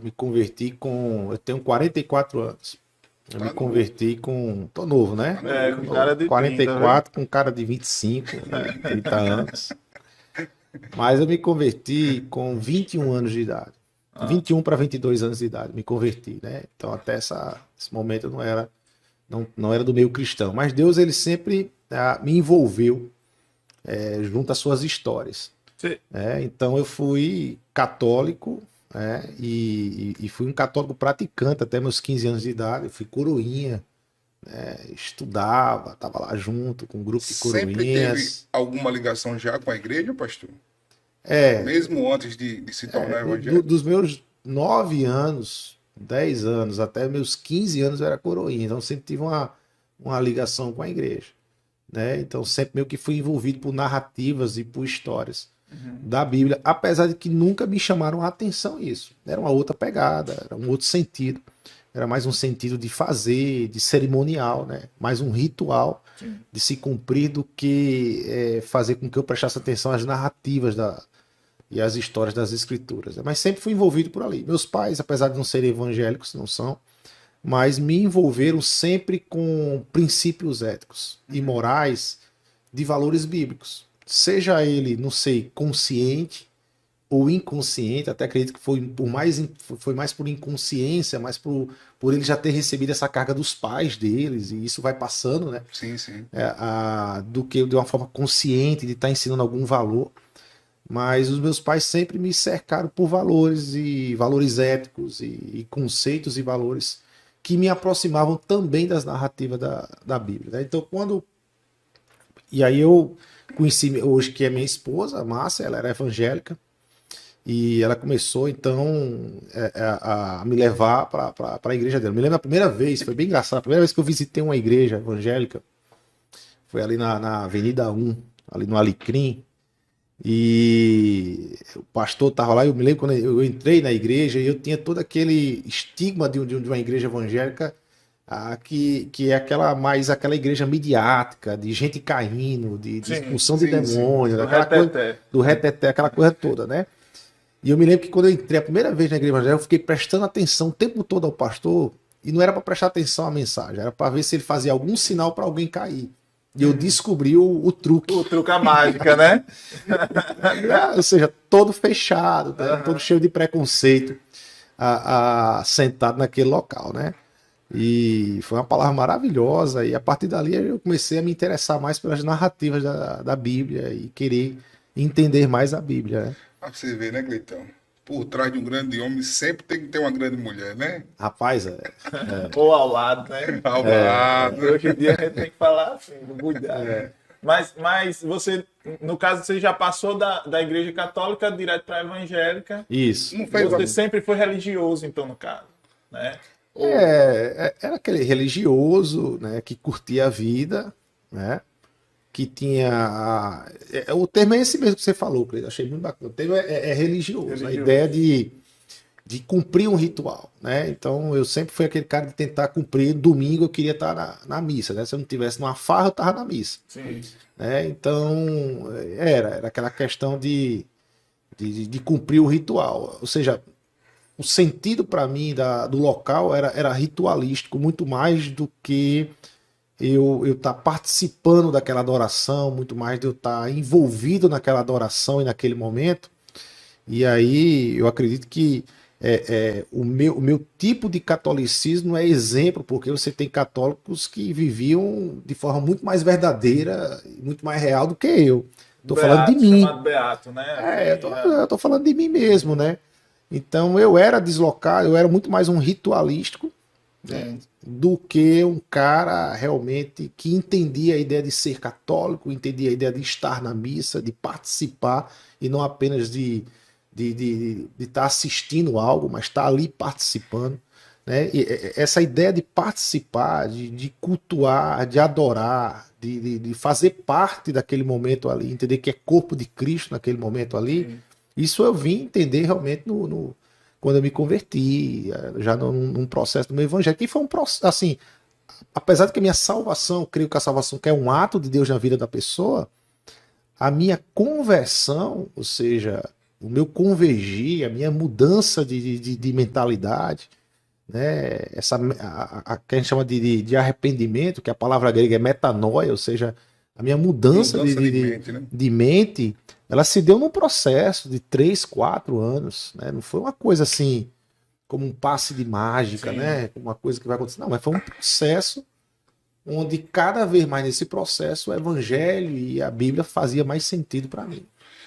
me converti eu tenho 44 anos. Eu me converti com... Tô novo, né? Com cara de 44 com cara de 25, 30 anos. Mas eu me converti com 21 anos de idade. 21 para 22 anos de idade, me converti, né? Então até esse momento eu não era do meio cristão. Mas Deus, ele sempre me envolveu junto às suas histórias. Então eu fui católico, e fui um católico praticante até meus 15 anos de idade. Eu fui coroinha, estudava, estava lá junto com um grupo de coroinhas. Sempre teve alguma ligação já com a igreja, pastor? Mesmo antes de se tornar evangélico? Dos meus 9 anos, 10 anos, até meus 15 anos eu era coroinha. Então sempre tive uma ligação com a igreja, né? Então sempre meio que fui envolvido por narrativas e por histórias da Bíblia, apesar de que nunca me chamaram a atenção isso. Era uma outra pegada, era um outro sentido. Era mais um sentido de fazer, de cerimonial, né? Mais um ritual de se cumprir do que fazer com que eu prestasse atenção às narrativas e às histórias das escrituras. Mas sempre fui envolvido por ali. Meus pais, apesar de não serem evangélicos, não são, mas me envolveram sempre com princípios éticos e morais de valores bíblicos. Seja ele, não sei, consciente ou inconsciente, até acredito que foi mais por inconsciência, mais por ele já ter recebido essa carga dos pais deles, e isso vai passando, né? Sim, sim. Do que de uma forma consciente, de estar ensinando algum valor. Mas os meus pais sempre me cercaram por valores éticos e conceitos e valores que me aproximavam também das narrativas da Bíblia, né? Então, e aí eu conheci hoje, que é minha esposa, a Márcia, ela era evangélica, e ela começou, então, a me levar para a igreja dela. Eu me lembro a primeira vez, foi bem engraçado, a primeira vez que eu visitei uma igreja evangélica foi ali na Avenida 1, ali no Alecrim, e o pastor estava lá. Eu me lembro quando eu entrei na igreja e eu tinha todo aquele estigma de uma igreja evangélica, que é aquela igreja midiática, de gente caindo, de expulsão de demônios, do reteté, aquela coisa toda, né? E eu me lembro que quando eu entrei a primeira vez na igreja evangélica, eu fiquei prestando atenção o tempo todo ao pastor, e não era para prestar atenção à mensagem, era para ver se ele fazia algum sinal para alguém cair. E eu descobri o truque. O truque, a mágica, né? Ou seja, todo fechado, né? Todo cheio de preconceito, sentado naquele local, né? E foi uma palavra maravilhosa, e a partir dali eu comecei a me interessar mais pelas narrativas da Bíblia e querer entender mais a Bíblia, né? Pra você ver, né, Cleitão? Por trás de um grande homem sempre tem que ter uma grande mulher, né? Rapaz, Ou ao lado, né? Ao lado. Hoje em dia a gente tem que falar assim, do cuidado. Mas você, no caso, você já passou da igreja católica direto para a evangélica. Isso. Não fez você sempre foi religioso, então, no caso, né? Era aquele religioso, né, que curtia a vida, né? Que tinha... o termo é esse mesmo que você falou, Cleiton, achei muito bacana. O termo é religioso, a ideia de cumprir um ritual, né? Então eu sempre fui aquele cara de tentar cumprir. Domingo eu queria estar na missa, né? Se eu não tivesse numa farra, eu estava na missa. Sim. Né? Então era aquela questão de cumprir o ritual. Ou seja, o sentido para mim do local era ritualístico, muito mais do que eu estar participando daquela adoração, muito mais de eu estar envolvido naquela adoração e naquele momento. E aí eu acredito que o meu tipo de catolicismo é exemplo, porque você tem católicos que viviam de forma muito mais verdadeira, muito mais real do que eu. Estou falando de mim. Chamado Beato, né? Eu tô falando de mim mesmo, né? Então eu era deslocado, eu era muito mais um ritualístico, né, do que um cara realmente que entendia a ideia de ser católico, entendia a ideia de estar na missa, de participar, e não apenas de estar assistindo algo, mas estar ali participando, né? E essa ideia de participar, de cultuar, de adorar, de fazer parte daquele momento ali, entender que é corpo de Cristo naquele momento ali. Sim. Isso eu vim entender realmente quando eu me converti, já num processo do meu evangelho, que foi um processo, assim, apesar de que a minha salvação, eu creio que a salvação que é um ato de Deus na vida da pessoa, a minha conversão, ou seja, o meu convergir, a minha mudança de mentalidade, né? Que a gente chama de arrependimento, que a palavra grega é metanoia, ou seja, a minha mudança mente, né? de mente, ela se deu num processo de 3, 4 anos, né? Não foi uma coisa assim, como um passe de mágica, Sim. né? Uma coisa que vai acontecer. Não, mas foi um processo onde cada vez mais nesse processo o evangelho e a Bíblia fazia mais sentido para mim.